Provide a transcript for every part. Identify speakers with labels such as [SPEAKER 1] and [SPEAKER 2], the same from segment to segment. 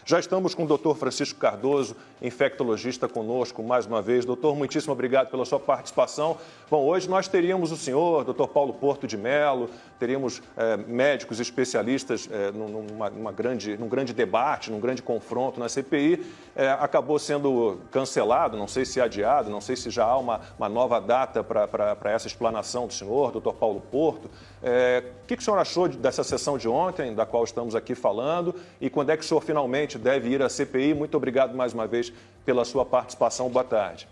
[SPEAKER 1] Já estamos com o doutor Francisco Cardoso, infectologista, conosco mais uma vez. Doutor, muitíssimo obrigado pela sua participação. Bom, hoje nós teríamos o senhor, doutor Paulo Porto de Mello, teríamos médicos especialistas num grande debate, num grande confronto na CPI. Acabou sendo cancelado, não sei se adiado, não sei se já há uma nova data para essa explanação do senhor, doutor Paulo Porto. O que o senhor achou dessa sessão de ontem, da qual estamos aqui falando, e quando é que o senhor finalmente deve ir à CPI? Muito obrigado mais uma vez pela sua participação. Boa tarde.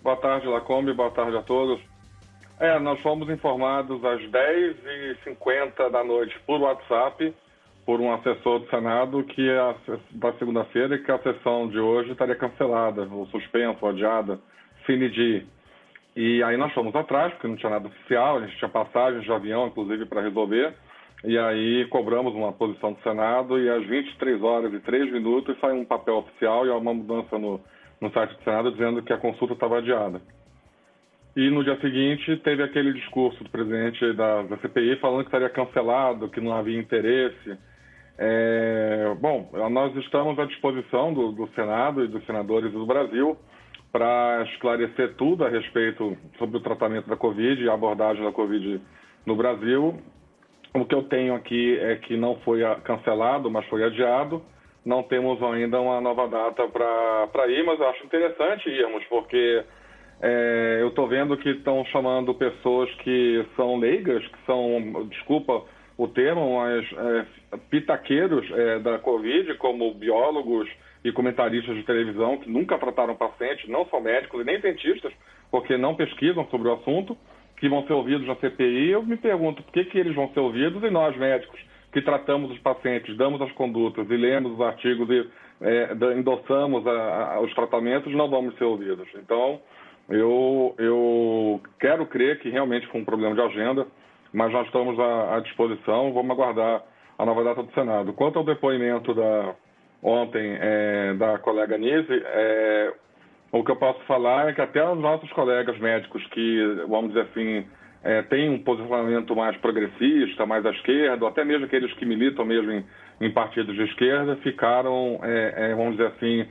[SPEAKER 2] Boa tarde, Lacombe. Boa tarde a todos. Nós fomos informados às 10h50 da noite por WhatsApp, por um assessor do Senado, que da segunda-feira, que a sessão de hoje estaria cancelada, ou suspensa, ou adiada, fine die. E aí nós fomos atrás, porque não tinha nada oficial, a gente tinha passagens de avião, inclusive, para resolver. E aí cobramos uma posição do Senado e às 23h03 saiu um papel oficial e uma mudança no site do Senado dizendo que a consulta estava adiada. E no dia seguinte teve aquele discurso do presidente da CPI falando que estaria cancelado, que não havia interesse. Bom, nós estamos à disposição do Senado e dos senadores do Brasil para esclarecer tudo a respeito sobre o tratamento da Covid e a abordagem da Covid no Brasil. O que eu tenho aqui é que não foi cancelado, mas foi adiado. Não temos ainda uma nova data para ir, mas eu acho interessante irmos, porque eu estou vendo que estão chamando pessoas que são leigas, que são, desculpa o termo, mas pitaqueiros da Covid, como biólogos e comentaristas de televisão, que nunca trataram pacientes, não são médicos e nem cientistas, porque não pesquisam sobre o assunto, que vão ser ouvidos na CPI. Eu me pergunto por que eles vão ser ouvidos e nós, médicos, que tratamos os pacientes, damos as condutas e lemos os artigos e endossamos os tratamentos, não vamos ser ouvidos. Então, eu quero crer que realmente foi um problema de agenda, mas nós estamos à disposição, vamos aguardar a nova data do Senado. Quanto ao depoimento ontem da colega Nise, o que eu posso falar é que até os nossos colegas médicos que, vamos dizer assim, têm um posicionamento mais progressista, mais à esquerda, ou até mesmo aqueles que militam mesmo em partidos de esquerda, ficaram, vamos dizer assim,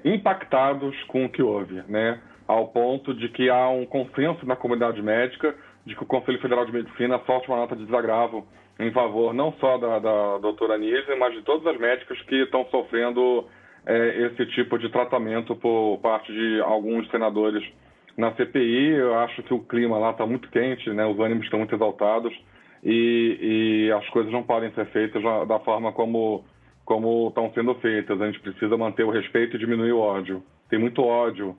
[SPEAKER 2] impactados com o que houve, né? Ao ponto de que há um consenso na comunidade médica de que o Conselho Federal de Medicina solte uma nota de desagravo em favor não só da doutora Nise, mas de todas as médicas que estão sofrendo esse tipo de tratamento por parte de alguns senadores na CPI. Eu acho que o clima lá está muito quente, né? Os ânimos estão muito exaltados e as coisas não podem ser feitas da forma como estão sendo feitas. A gente precisa manter o respeito e diminuir o ódio. Tem muito ódio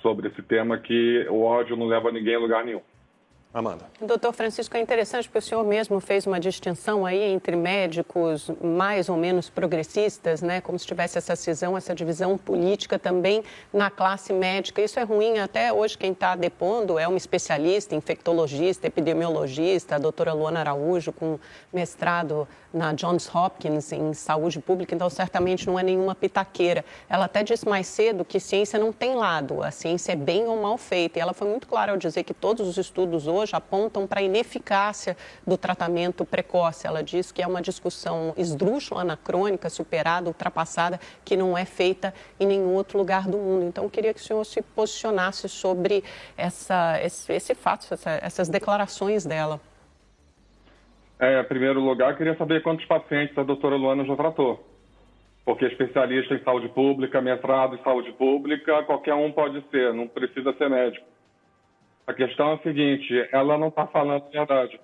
[SPEAKER 2] sobre esse tema, que o ódio não leva ninguém a lugar nenhum.
[SPEAKER 1] Amanda.
[SPEAKER 3] Doutor Francisco, é interessante porque o senhor mesmo fez uma distinção aí entre médicos mais ou menos progressistas, né? Como se tivesse essa cisão, essa divisão política também na classe médica. Isso é ruim. Até hoje quem está depondo é um especialista, infectologista, epidemiologista, a doutora Luana Araújo, com mestrado na Johns Hopkins em saúde pública, então certamente não é nenhuma pitaqueira. Ela até disse mais cedo que ciência não tem lado, a ciência é bem ou mal feita. E ela foi muito clara ao dizer que todos os estudos hoje apontam para a ineficácia do tratamento precoce. Ela diz que é uma discussão esdrúxula, anacrônica, superada, ultrapassada, que não é feita em nenhum outro lugar do mundo. Então, eu queria que o senhor se posicionasse sobre esse fato, essas declarações dela.
[SPEAKER 2] Em primeiro lugar, eu queria saber quantos pacientes a doutora Luana já tratou. Porque especialista em saúde pública, mestrado em saúde pública, qualquer um pode ser, não precisa ser médico. A questão é a seguinte, ela não está falando a verdade.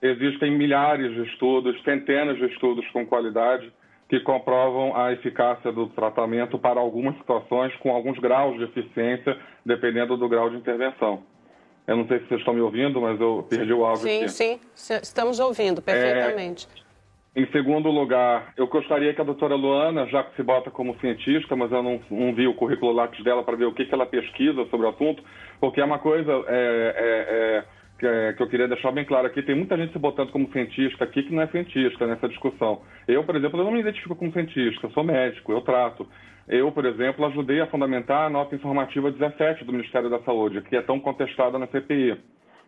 [SPEAKER 2] Existem milhares de estudos, centenas de estudos com qualidade que comprovam a eficácia do tratamento para algumas situações com alguns graus de eficiência, dependendo do grau de intervenção. Eu não sei se vocês estão me ouvindo, mas eu perdi o áudio aqui.
[SPEAKER 3] Sim, estamos ouvindo perfeitamente.
[SPEAKER 2] Em segundo lugar, eu gostaria que a doutora Luana, já que se bota como cientista, mas eu não vi o currículo Lattes dela para ver o que ela pesquisa sobre o assunto, porque é uma coisa que eu queria deixar bem claro aqui. Tem muita gente se botando como cientista aqui que não é cientista nessa discussão. Eu, por exemplo, eu não me identifico como cientista, eu sou médico, eu trato. Eu, por exemplo, ajudei a fundamentar a nota informativa 17 do Ministério da Saúde, que é tão contestada na CPI.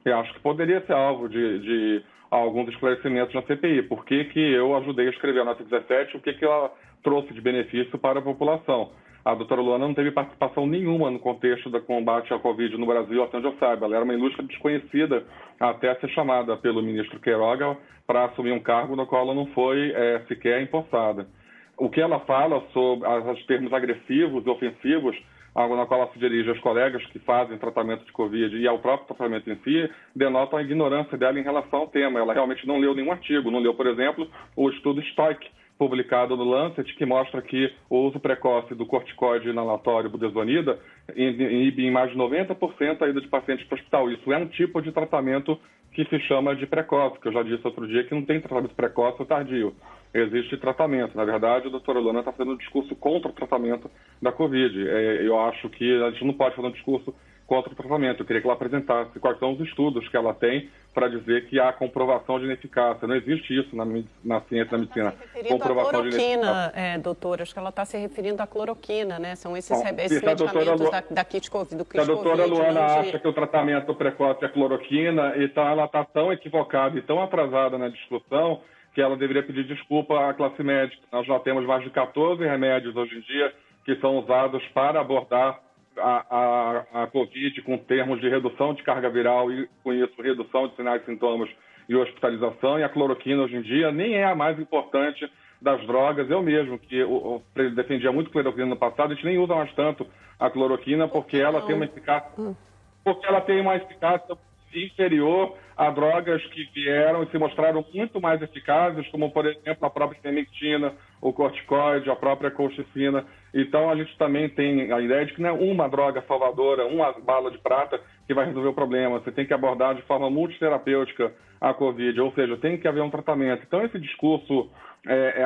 [SPEAKER 2] Eu acho que poderia ser alvo de alguns esclarecimentos na CPI. Por que eu ajudei a escrever a nota 17, o que ela trouxe de benefício para a população. A doutora Luana não teve participação nenhuma no contexto do combate ao Covid no Brasil, até onde eu saiba. Ela era uma ilustre desconhecida até ser chamada pelo ministro Queiroga para assumir um cargo no qual ela não foi sequer empossada. O que ela fala sobre os termos agressivos e ofensivos, na qual ela se dirige aos colegas que fazem tratamento de Covid e ao próprio tratamento em si, denotam a ignorância dela em relação ao tema. Ela realmente não leu nenhum artigo, não leu, por exemplo, o estudo STOIC, publicado no Lancet, que mostra que o uso precoce do corticoide inalatório budesonida inibe em mais de 90% a ida de pacientes para o hospital. Isso é um tipo de tratamento que se chama de precoce, que eu já disse outro dia que não tem tratamento precoce ou tardio. Existe tratamento. Na verdade, a doutora Luana está fazendo um discurso contra o tratamento da Covid. Eu acho que a gente não pode fazer um discurso contra o tratamento. Eu queria que ela apresentasse quais são os estudos que ela tem para dizer que há comprovação de ineficácia. Não existe isso na ciência da medicina.
[SPEAKER 3] Comprovação de ineficácia. Doutora, acho que ela está se referindo à cloroquina, né? São esses medicamentos da kit COVID, do kit
[SPEAKER 2] COVID. Se a doutora Luana acha que o tratamento precoce é cloroquina, então ela está tão equivocada e tão atrasada na discussão que ela deveria pedir desculpa à classe médica. Nós já temos mais de 14 remédios hoje em dia que são usados para abordar a Covid com termos de redução de carga viral e, com isso, redução de sinais e sintomas e hospitalização. E a cloroquina, hoje em dia, nem é a mais importante das drogas. Eu mesmo, que defendia muito cloroquina no passado, a gente nem usa mais tanto a cloroquina porque ela tem uma eficácia... Porque ela tem uma eficácia inferior a drogas que vieram e se mostraram muito mais eficazes, como, por exemplo, a própria ivermectina, o corticoide, a própria colchicina. Então, a gente também tem a ideia de que não é uma droga salvadora, uma bala de prata que vai resolver o problema. Você tem que abordar de forma multiterapêutica a Covid, ou seja, tem que haver um tratamento. Então, esse discurso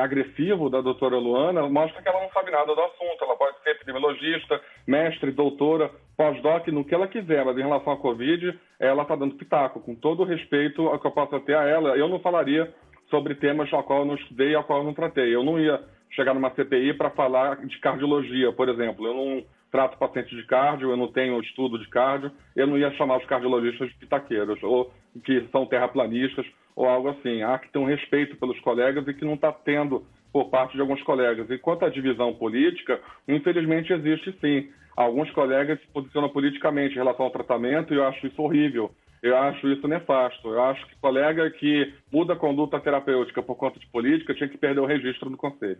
[SPEAKER 2] agressivo da doutora Luana mostra que ela não sabe nada do assunto. Ela pode ser epidemiologista, mestre, doutora, pós-doc, no que ela quiser, mas em relação à Covid, ela está dando pitaco. Com todo o respeito ao que eu possa ter a ela, eu não falaria sobre temas ao qual eu não estudei e ao qual eu não tratei. Eu não ia chegar numa CPI para falar de cardiologia, por exemplo. Eu não trato pacientes de cardio, eu não tenho estudo de cardio, eu não ia chamar os cardiologistas de pitaqueiros, ou que são terraplanistas, ou algo assim. Há que ter um respeito pelos colegas e que não está tendo por parte de alguns colegas. E quanto à divisão política, infelizmente existe sim. Alguns colegas se posicionam politicamente em relação ao tratamento e eu acho isso horrível. Eu acho isso nefasto. Eu acho que colega que muda a conduta terapêutica por conta de política tinha que perder o registro no Conselho.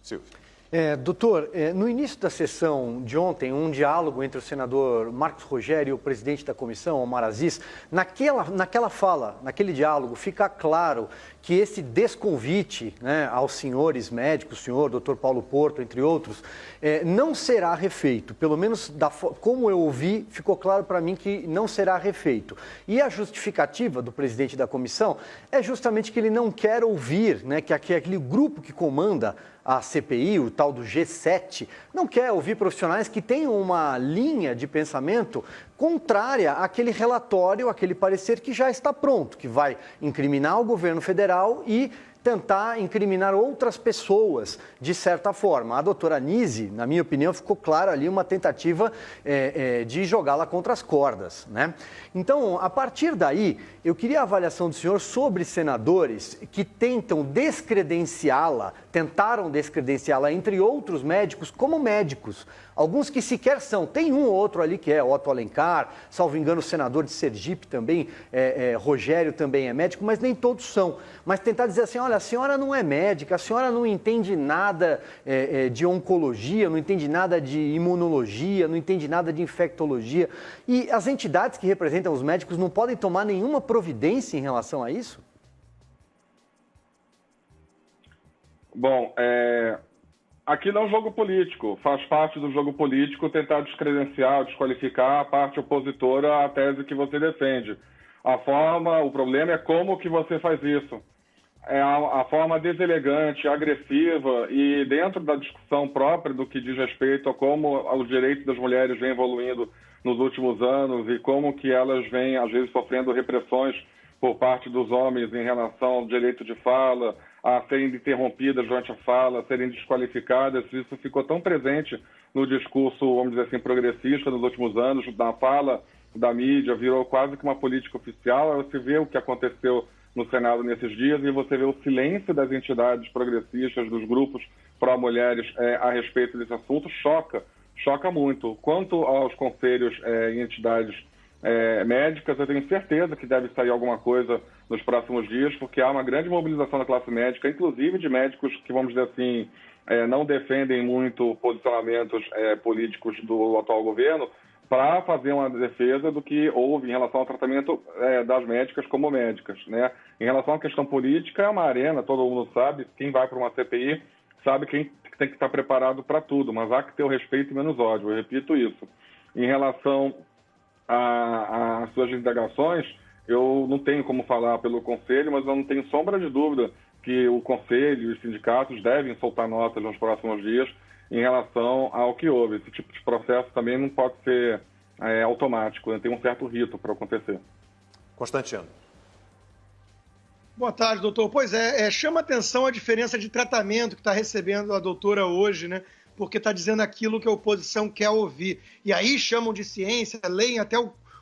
[SPEAKER 1] Silvio.
[SPEAKER 4] Doutor, no início da sessão de ontem, um diálogo entre o senador Marcos Rogério e o presidente da comissão, Omar Aziz, naquela fala, naquele diálogo, fica claro que esse desconvite, né, aos senhores médicos, o senhor, doutor Paulo Porto, entre outros, não será refeito. Pelo menos, como eu ouvi, ficou claro para mim que não será refeito. E a justificativa do presidente da comissão é justamente que ele não quer ouvir, né, que aquele grupo que comanda a CPI, o tal do G7, não quer ouvir profissionais que tenham uma linha de pensamento contrária àquele relatório, àquele parecer que já está pronto, que vai incriminar o governo federal e tentar incriminar outras pessoas, de certa forma. A doutora Anise, na minha opinião, ficou claro ali uma tentativa de jogá-la contra as cordas, né? Então, a partir daí, eu queria a avaliação do senhor sobre senadores que tentaram descredenciá-la, entre outros médicos, como médicos. Alguns que sequer são. Tem um ou outro ali que é Otto Alencar, salvo engano, o senador de Sergipe também, Rogério também é médico, mas nem todos são. Mas tentar dizer assim, olha, a senhora não é médica, a senhora não entende nada de oncologia, não entende nada de imunologia, não entende nada de infectologia. E as entidades que representam os médicos não podem tomar nenhuma providência em relação a isso?
[SPEAKER 2] Bom, aqui não é um jogo político. Faz parte do jogo político tentar descredenciar, desqualificar a parte opositora à tese que você defende. O problema é como que você faz isso. A forma deselegante, agressiva e dentro da discussão própria do que diz respeito a como os direitos das mulheres vêm evoluindo nos últimos anos e como que elas vêm, às vezes, sofrendo repressões por parte dos homens em relação ao direito de fala, a serem interrompidas durante a fala, a serem desqualificadas. Isso ficou tão presente no discurso, vamos dizer assim, progressista nos últimos anos, na fala da mídia, virou quase que uma política oficial. Você vê o que aconteceu no Senado nesses dias e você vê o silêncio das entidades progressistas, dos grupos pró-mulheres a respeito desse assunto, choca muito. Quanto aos conselhos e entidades médicas, eu tenho certeza que deve sair alguma coisa nos próximos dias, porque há uma grande mobilização da classe médica, inclusive de médicos que, vamos dizer assim, não defendem muito posicionamentos políticos do atual governo, para fazer uma defesa do que houve em relação ao tratamento das médicas como médicas, né? Em relação à questão política, é uma arena, todo mundo sabe, quem vai para uma CPI sabe quem tem que estar preparado para tudo, mas há que ter o respeito e menos ódio, eu repito isso. Em relação às suas indagações, eu não tenho como falar pelo Conselho, mas eu não tenho sombra de dúvida que o Conselho e os sindicatos devem soltar notas nos próximos dias em relação ao que houve. Esse tipo de processo também não pode ser automático, tem um certo rito para acontecer.
[SPEAKER 1] Constantino.
[SPEAKER 5] Boa tarde, doutor. Pois chama atenção a diferença de tratamento que está recebendo a doutora hoje, né? Porque está dizendo aquilo que a oposição quer ouvir. E aí chamam de ciência, leem até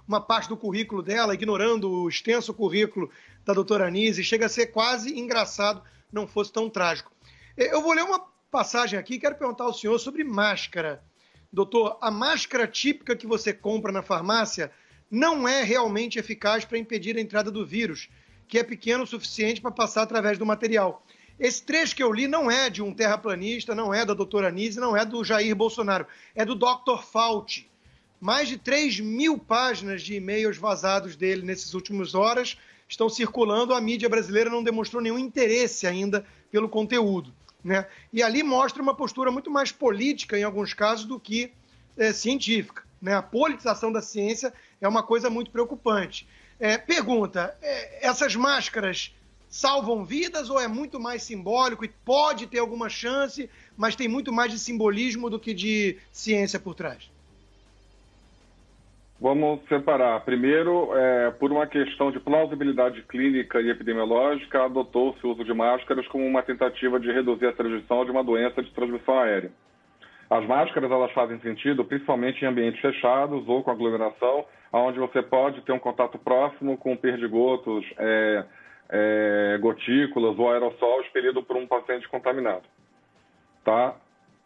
[SPEAKER 5] uma parte do currículo dela, ignorando o extenso currículo da doutora Anísia. Chega a ser quase engraçado, não fosse tão trágico. Eu vou ler uma passagem aqui, quero perguntar ao senhor sobre máscara. Doutor, a máscara típica que você compra na farmácia não é realmente eficaz para impedir a entrada do vírus, que é pequeno o suficiente para passar através do material. Esse trecho que eu li não é de um terraplanista, não é da doutora Anísia, não é do Jair Bolsonaro, é do Dr. Fauci. Mais de 3.000 páginas de e-mails vazados dele nessas últimas horas estão circulando, a mídia brasileira não demonstrou nenhum interesse ainda pelo conteúdo, né? E ali mostra uma postura muito mais política, em alguns casos, do que científica, né? A politização da ciência é uma coisa muito preocupante. Pergunta, essas máscaras salvam vidas ou é muito mais simbólico e pode ter alguma chance, mas tem muito mais de simbolismo do que de ciência por trás?
[SPEAKER 2] Vamos separar. Primeiro, por uma questão de plausibilidade clínica e epidemiológica, adotou-se o uso de máscaras como uma tentativa de reduzir a transmissão de uma doença de transmissão aérea. As máscaras, elas fazem sentido principalmente em ambientes fechados ou com aglomeração, onde você pode ter um contato próximo com perdigotos, gotículas ou aerossol expelido por um paciente contaminado. Tá?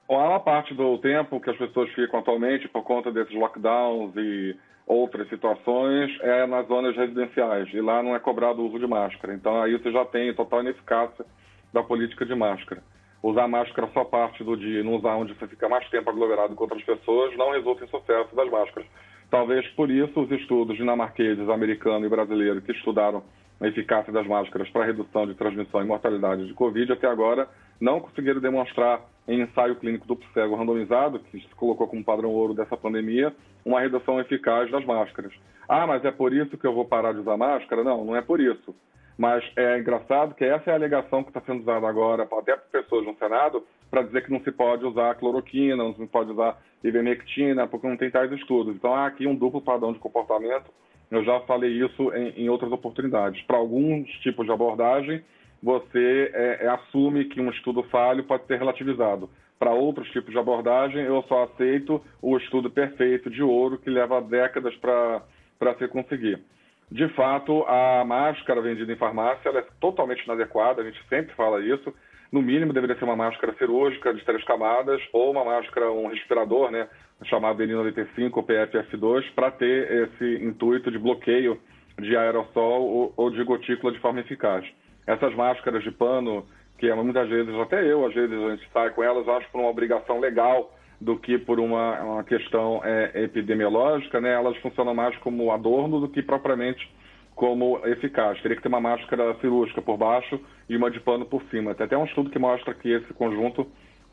[SPEAKER 2] A maior parte do tempo que as pessoas ficam atualmente por conta desses lockdowns e outras situações é nas zonas residenciais, e lá não é cobrado o uso de máscara. Então aí você já tem total ineficácia da política de máscara. Usar máscara só parte do dia e não usar onde você fica mais tempo aglomerado com outras pessoas não resulta em sucesso das máscaras. Talvez por isso os estudos dinamarqueses, americano e brasileiro que estudaram a eficácia das máscaras para redução de transmissão e mortalidade de Covid até agora não conseguiram demonstrar em ensaio clínico duplo cego randomizado, que se colocou como padrão ouro dessa pandemia, uma redução eficaz das máscaras. Ah, mas é por isso que eu vou parar de usar máscara? Não, não é por isso. Mas é engraçado que essa é a alegação que está sendo usada agora, até por pessoas no Senado, para dizer que não se pode usar cloroquina, não se pode usar ivermectina, porque não tem tais estudos. Então há aqui um duplo padrão de comportamento. Eu já falei isso em outras oportunidades. Para alguns tipos de abordagem, você assume que um estudo falho pode ser relativizado. Para outros tipos de abordagem, eu só aceito o estudo perfeito de ouro que leva décadas para se conseguir. De fato, a máscara vendida em farmácia ela é totalmente inadequada, a gente sempre fala isso. No mínimo, deveria ser uma máscara cirúrgica de 3 camadas ou uma máscara, um respirador, né, chamado N95 ou PFF2, para ter esse intuito de bloqueio de aerossol ou de gotícula de forma eficaz. Essas máscaras de pano, que muitas vezes, até eu, às vezes a gente sai com elas, acho por uma obrigação legal do que por uma questão epidemiológica, né? Elas funcionam mais como adorno do que propriamente como eficaz. Teria que ter uma máscara cirúrgica por baixo e uma de pano por cima. Tem até um estudo que mostra que esse conjunto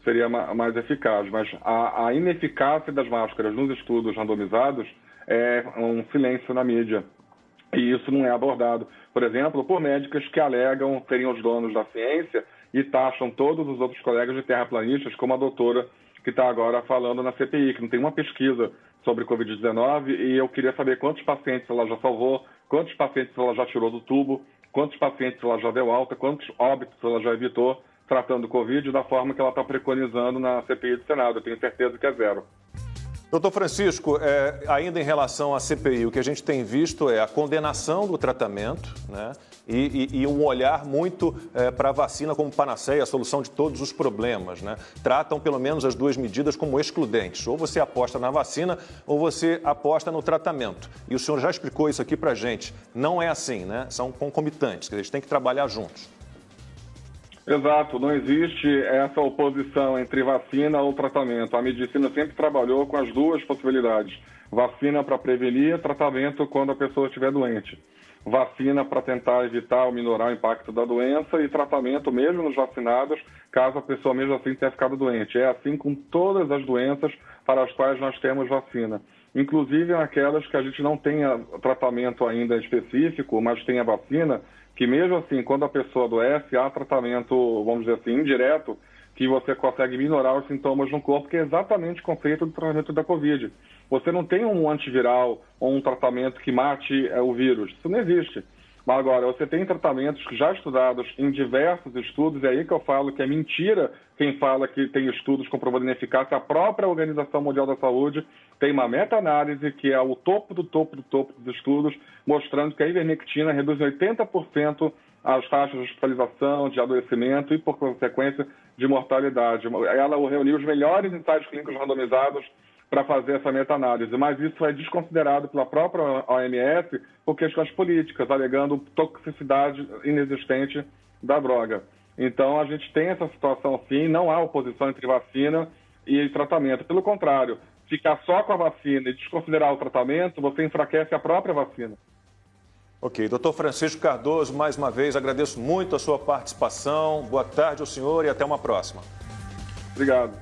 [SPEAKER 2] seria mais eficaz, mas a ineficácia das máscaras nos estudos randomizados é um silêncio na mídia. E isso não é abordado, por exemplo, por médicas que alegam serem os donos da ciência e taxam todos os outros colegas de terraplanistas, como a doutora que está agora falando na CPI, que não tem uma pesquisa sobre Covid-19, e eu queria saber quantos pacientes ela já salvou, quantos pacientes ela já tirou do tubo, quantos pacientes ela já deu alta, quantos óbitos ela já evitou tratando Covid da forma que ela está preconizando na CPI do Senado. Eu tenho certeza que é 0.
[SPEAKER 1] Doutor Francisco, ainda em relação à CPI, o que a gente tem visto é a condenação do tratamento, né? E um olhar muito para a vacina como panaceia, a solução de todos os problemas, né? Tratam pelo menos as duas medidas como excludentes. Ou você aposta na vacina ou você aposta no tratamento. E o senhor já explicou isso aqui para a gente. Não é assim, né? São concomitantes, eles têm que trabalhar juntos.
[SPEAKER 2] Exato, não existe essa oposição entre vacina ou tratamento. A medicina sempre trabalhou com as duas possibilidades. Vacina para prevenir, tratamento quando a pessoa estiver doente. Vacina para tentar evitar ou minorar o impacto da doença e tratamento mesmo nos vacinados, caso a pessoa mesmo assim tenha ficado doente. É assim com todas as doenças para as quais nós temos vacina. Inclusive aquelas que a gente não tenha tratamento ainda específico, mas tenha vacina, que mesmo assim, quando a pessoa adoece, há tratamento, vamos dizer assim, indireto, que você consegue minorar os sintomas no corpo, que é exatamente o conceito do tratamento da Covid. Você não tem um antiviral ou um tratamento que mate o vírus. Isso não existe. Mas agora, você tem tratamentos já estudados em diversos estudos, e é aí que eu falo que é mentira quem fala que tem estudos comprovando ineficácia. A própria Organização Mundial da Saúde tem uma meta-análise que é o topo do topo do topo dos estudos, mostrando que a ivermectina reduz 80% as taxas de hospitalização, de adoecimento e, por consequência, de mortalidade. Ela reuniu os melhores ensaios clínicos randomizados para fazer essa meta-análise, mas isso é desconsiderado pela própria OMS por questões políticas, alegando toxicidade inexistente da droga. Então, a gente tem essa situação sim, não há oposição entre vacina e tratamento. Pelo contrário, ficar só com a vacina e desconsiderar o tratamento, você enfraquece a própria vacina.
[SPEAKER 1] Ok, doutor Francisco Cardoso, mais uma vez agradeço muito a sua participação. Boa tarde ao senhor e até uma próxima.
[SPEAKER 2] Obrigado.